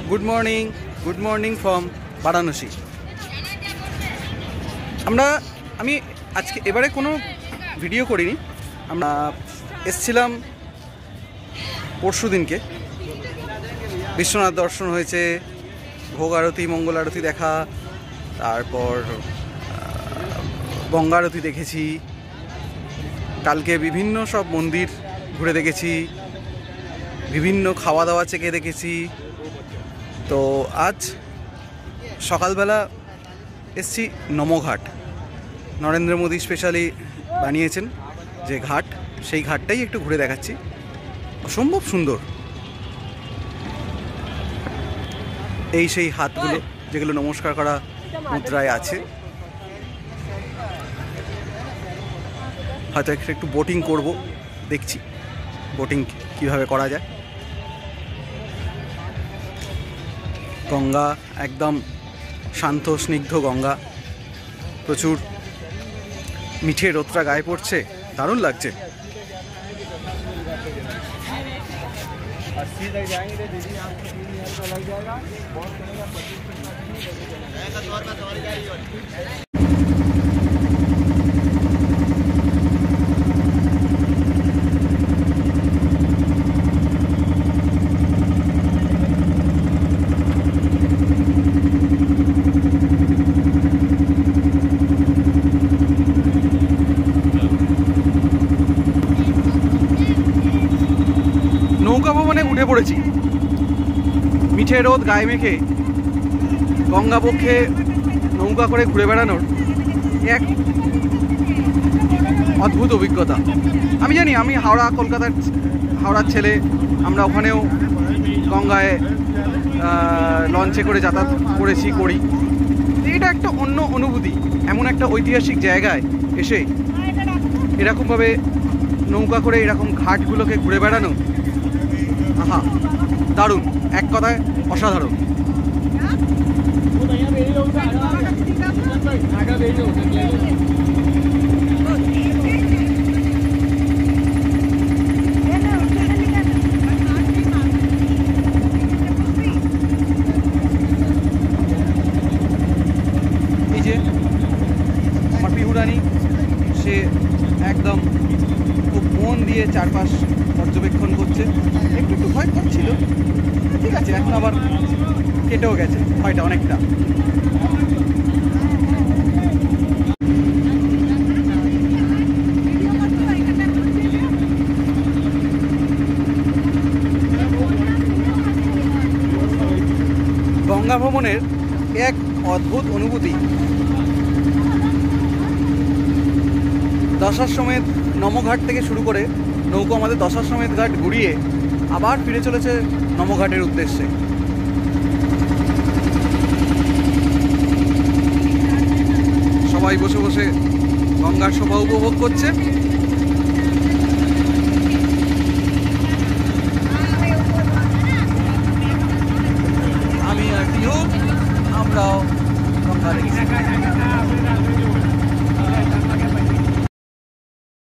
Good morning from Varanasi. আমি আজকে এবারে কোনো ভিডিও করিনি। আমরা এসছিলাম পরশু দিনকে, বিশ্বনাথ দর্শন হয়েছে, ভোগ আরতি মঙ্গল আরতি দেখা, তারপর গঙ্গা আরতি দেখেছি, কালকে বিভিন্ন সব মন্দির ঘুরে দেখেছি, বিভিন্ন খাওয়া দাওয়া চেখে দেখেছি। তো আজ সকালবেলা এসছি নমঘাট, নরেন্দ্র মোদী স্পেশালি বানিয়েছেন যে ঘাট, সেই ঘাটটাই একটু ঘুরে দেখাচ্ছি। অসম্ভব সুন্দর। এই সেই হাতগুলো যেগুলো নমস্কার করা মুদ্রায় আছে। হয়তো একটু বোটিং করব, দেখছি বোটিং কিভাবে করা যায়। গঙ্গা একদম শান্ত স্নিগ্ধ গঙ্গা, প্রচুর মিঠে রোদটা গায়ে পড়ছে, দারুণ লাগছে। নৌকা ভবনে উঠে পড়েছি, মিঠে রোদ গায়ে মেখে গঙ্গা পক্ষে নৌকা করে ঘুরে বেড়ানোর এক অদ্ভুত অভিজ্ঞতা। আমি জানি, আমি হাওড়ার ছেলে, আমরা ওখানেও গঙ্গায় লঞ্চে করে যাতায়াত করি। এটা একটা অন্য অনুভূতি। এমন একটা ঐতিহাসিক জায়গায় এসে এরকমভাবে নৌকা করে এরকম ঘাটগুলোকে ঘুরে বেড়ানো, আহা দারুণ, এক কথায় অসাধারণ। এই যে আমার পিহুরানি, সে একদম খুব মন দিয়ে চারপাশ পর্যবেক্ষণ করছে। একটু ভয় করছিল, ঠিক আছে, এখন আবার কেটেও গেছে ভয়টা অনেকটা। গঙ্গা ভ্রমণের এক অদ্ভুত অনুভূতি। দশাশ্বমেধ নমঘাট থেকে শুরু করে নৌকো আমাদের দশাশ্বমেধ ঘাট ঘুরিয়ে আবার ফিরে চলেছে নমঘাটের উদ্দেশ্যে। সবাই বসে বসে গঙ্গার শোভা উপভোগ করছে। আমি আর টিহু, আমরাও গঙ্গা দেখছি।